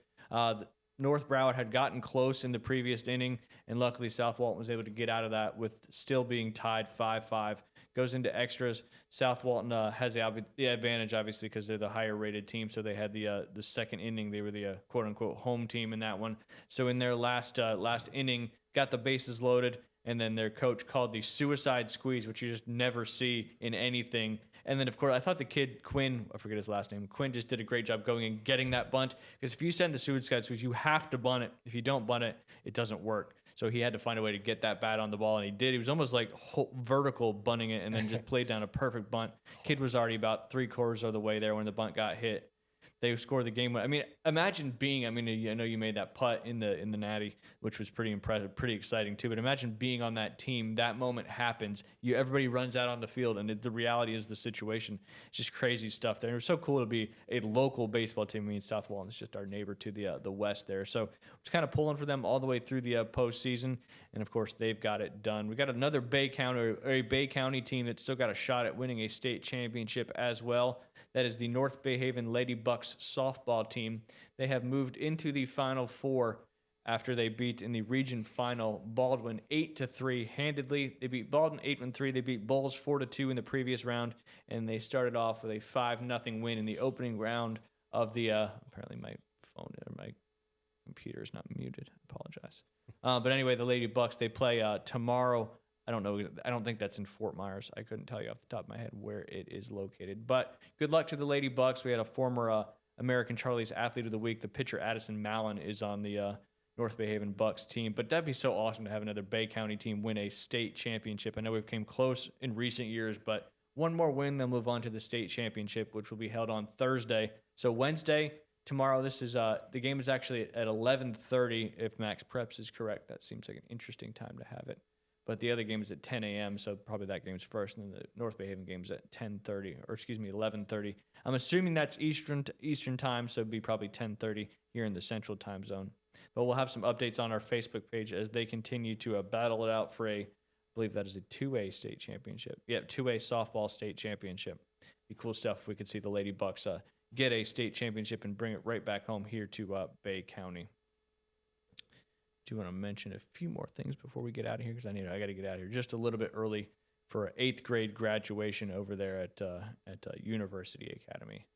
North Broward had gotten close in the previous inning, and luckily South Walton was able to get out of that with still being tied 5-5. Goes into extras. South Walton has the advantage, obviously, because they're the higher-rated team, so they had the second inning. They were the quote-unquote home team in that one. So in their last inning, got the bases loaded, and then their coach called the suicide squeeze, which you just never see in anything. And then, of course, I thought the kid, Quinn, I forget his last name, Quinn just did a great job going and getting that bunt. Because if you send the suicide squeeze, you have to bunt it. If you don't bunt it, it doesn't work. So he had to find a way to get that bat on the ball, and he did. He was almost like vertical bunting it and then just played down a perfect bunt. Kid was already about 3/4 of the way there when the bunt got hit. They scored the game. I mean, imagine being, I know you made that putt in the Natty, which was pretty impressive, pretty exciting too. But imagine being on that team. That moment happens. Everybody runs out on the field, and the reality is the situation. It's just crazy stuff there. It was so cool to be a local baseball team. I mean, South Walton is just our neighbor to the west there. So it's kind of pulling for them all the way through the postseason. And of course, they've got it done. We got another Bay County team that's still got a shot at winning a state championship as well. That is the North Bay Haven Lady Bucks softball team. They have moved into the Final Four after they beat in the region final Baldwin 8-3 handedly. They beat Baldwin 8-3. They beat Bulls 4-2 in the previous round, and they started off with a 5-0 win in the opening round of the. Apparently, my phone or my computer is not muted. I apologize. But anyway, the Lady Bucks, they play tomorrow. I don't know. I don't think that's in Fort Myers. I couldn't tell you off the top of my head where it is located. But good luck to the Lady Bucks. We had a former American Charlie's Athlete of the Week. The pitcher Addison Mallon is on the North Bay Haven Bucks team. But that'd be so awesome to have another Bay County team win a state championship. I know we've came close in recent years, but one more win, they'll move on to the state championship, which will be held on Thursday. So Wednesday, tomorrow, this is the game is actually at 11:30. If Max Preps is correct, that seems like an interesting time to have it. but the other game is at 10 a.m. So probably that game's first, and then the North Bay Haven game's at 10:30, or excuse me, 11:30. I'm assuming that's Eastern time, so it'd be probably 10:30 here in the Central Time Zone. But we'll have some updates on our Facebook page as they continue to battle it out for I believe that is a 2A state championship. Yeah, 2A softball state championship. Be cool stuff if we could see the Lady Bucks get a state championship and bring it right back home here to Bay County. Do want to mention a few more things before we get out of here, because I got to get out of here just a little bit early for an 8th grade graduation over there at University Academy.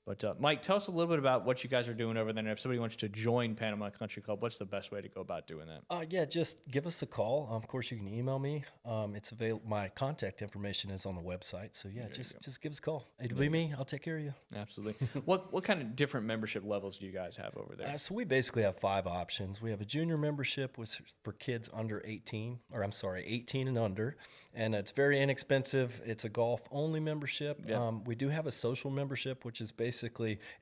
But Mike, tell us a little bit about what you guys are doing over there. And if somebody wants to join Panama Country Club, what's the best way to go about doing that? Yeah, just give us a call. Of course, you can email me. It's available. My contact information is on the website. So yeah, just give us a call. It'll be me. I'll take care of you. Absolutely. What kind of different membership levels do you guys have over there? So we basically have 5 options. We have a junior membership, which is for kids under 18, 18 and under, and it's very inexpensive. It's a golf only membership. Yep. We do have a social membership, which is basically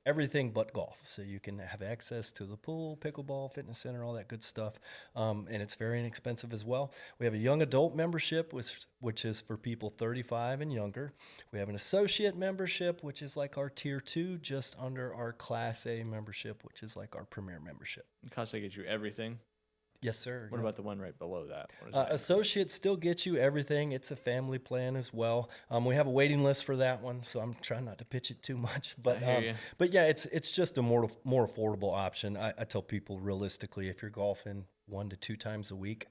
everything but golf. So you can have access to the pool, pickleball, fitness center, all that good stuff. And it's very inexpensive as well. We have a young adult membership, which is for people 35 and younger. We have an associate membership, which is like our tier 2, just under our Class A membership, which is like our premier membership. Class A gets you everything. Yes, sir. What about the one right below that? What is that? Associate still gets you everything. It's a family plan as well. We have a waiting list for that one, so I'm trying not to pitch it too much. But yeah, it's just a more affordable option. I tell people realistically, if you're golfing 1 to 2 times a week,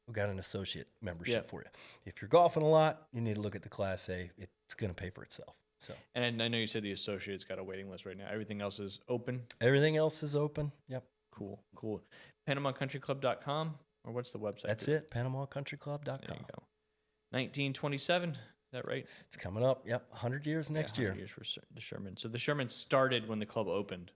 we've got an associate membership for you. If you're golfing a lot, you need to look at the Class A. It's going to pay for itself. So. And I know you said the associate's got a waiting list right now. Everything else is open? Everything else is open. Yep. Cool. PanamaCountryClub.com, or what's the website? That's it, PanamaCountryClub.com. There you go. 1927, is that right? It's coming up, 100 years next year. 100 years for the Sherman. So the Sherman started when the club opened.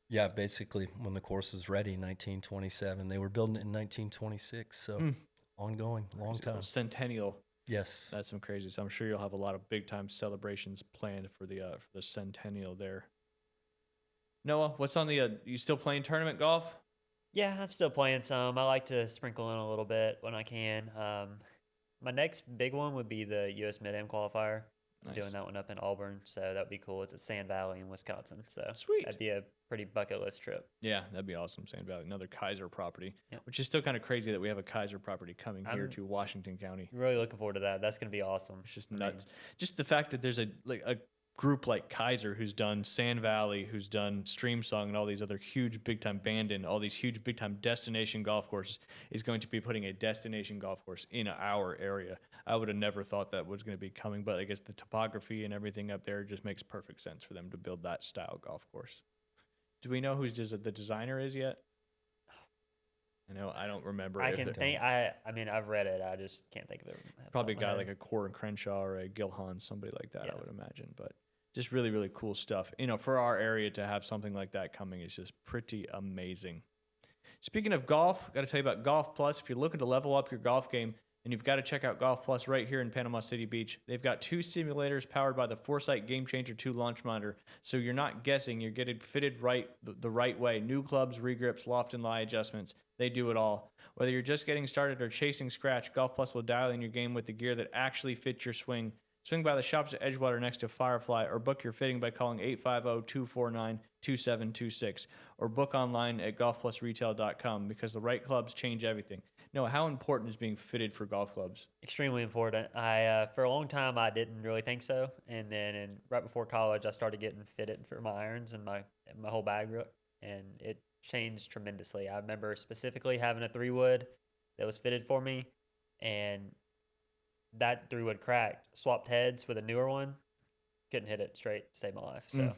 Yeah, basically when the course was ready, 1927. They were building it in 1926, so ongoing, long time. Centennial. Yes. That's some crazy. So I'm sure you'll have a lot of big-time celebrations planned for the centennial there. Noah, what's on the you still playing tournament golf? Yeah, I'm still playing some. I like to sprinkle in a little bit when I can. My next big one would be the U.S. Mid-Am qualifier. Nice. Doing that one up in Auburn, so that'd be cool. It's at Sand Valley in Wisconsin, so sweet. That'd be a pretty bucket list trip. Yeah, that'd be awesome. Sand Valley, another Kaiser property, Yep. which is still kind of crazy that we have a Kaiser property coming here to Washington County. Really looking forward to that. That's going to be awesome. It's just nuts. Just the fact that there's a group like Kaiser who's done Sand Valley, who's done Stream Song, and all these other huge big-time Bandon, all these huge big-time destination golf courses, is going to be putting a destination golf course in our area. I would have never thought that was going to be coming, but I guess the topography and everything up there just makes perfect sense for them to build that style golf course. Do we know who the designer is yet? I don't remember. I mean, I've read it. I just can't think of it. Probably a guy like a Corin Crenshaw or a Gil Hans, somebody like that, I would imagine. But just really, really cool stuff. For our area to have something like that coming is just pretty amazing. Speaking of golf, got to tell you about Golf Plus. If you're looking to level up your golf game, then you've got to check out Golf Plus right here in Panama City Beach. They've got 2 simulators powered by the Foresight Game Changer 2 launch monitor, so you're not guessing. You're getting fitted the right way. New clubs, regrips, loft and lie adjustments. They do it all. Whether you're just getting started or chasing scratch, Golf Plus will dial in your game with the gear that actually fits your swing. Swing by the shops at Edgewater next to Firefly, or book your fitting by calling 850-249-2726, or book online at golfplusretail.com, because the right clubs change everything. Noah, how important is being fitted for golf clubs? Extremely important. For a long time, I didn't really think so. And then right before college, I started getting fitted for my irons and my whole bag, and it changed tremendously. I remember specifically having a 3-wood that was fitted for me, and that 3-wood cracked. Swapped heads with a newer one, couldn't hit it straight, saved my life. So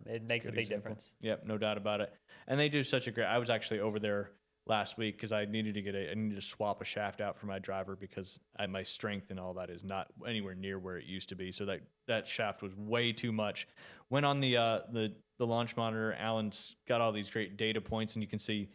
it makes a big difference. Yep, no doubt about it. And they do such a great. I was actually over there last week because I needed to swap a shaft out for my driver because my strength and all that is not anywhere near where it used to be. So that shaft was way too much. Went on the launch monitor. Alan's got all these great data points, and you can see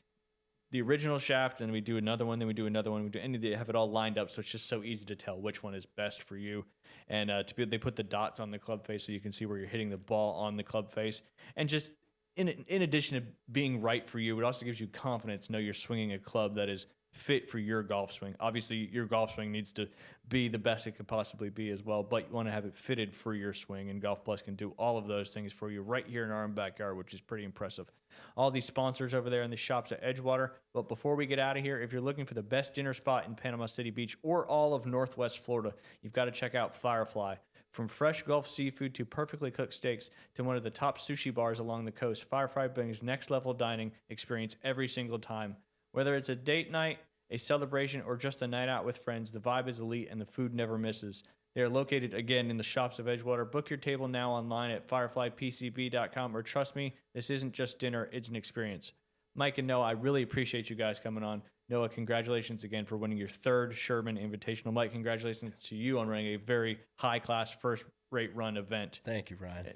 the original shaft, and we do another one, then we do another one, and they have it all lined up, so it's just so easy to tell which one is best for you. And they put the dots on the club face so you can see where you're hitting the ball on the club face. And just in addition to being right for you, it also gives you confidence. Know you're swinging a club that is fit for your golf swing. Obviously, your golf swing needs to be the best it could possibly be as well, but you want to have it fitted for your swing, and Golf Plus can do all of those things for you right here in our own backyard, which is pretty impressive. All these sponsors over there in the shops at Edgewater. But before we get out of here, if you're looking for the best dinner spot in Panama City Beach or all of Northwest Florida, you've got to check out Firefly. From fresh Gulf seafood to perfectly cooked steaks to one of the top sushi bars along the coast, Firefly brings next-level dining experience every single time. Whether it's a date night, a celebration, or just a night out with friends, the vibe is elite and the food never misses. They are located, again, in the shops of Edgewater. Book your table now online at fireflypcb.com, or trust me, this isn't just dinner, it's an experience. Mike and Noah, I really appreciate you guys coming on. Noah, congratulations again for winning your third Sherman Invitational. Mike, congratulations to you on running a very high-class, first-rate run event. Thank you, Ryan.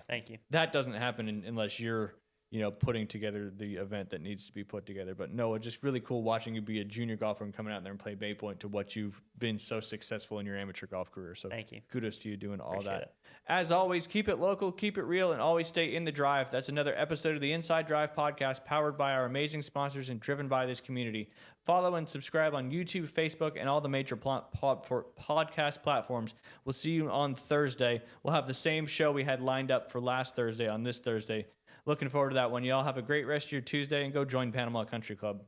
Thank you. That doesn't happen unless you're putting together the event that needs to be put together. But Noah, just really cool watching you be a junior golfer and coming out there and play Bay Point to what you've been so successful in your amateur golf career. So thank you. Kudos to you doing all Appreciate that. it. As always, keep it local, keep it real, and always stay in the drive. That's another episode of the Inside Drive podcast, powered by our amazing sponsors and driven by this community. Follow and subscribe on YouTube, Facebook, and all the major podcast platforms. We'll see you on Thursday. We'll have the same show we had lined up for last Thursday on this Thursday. Looking forward to that one. Y'all have a great rest of your Tuesday and go join Panama Country Club.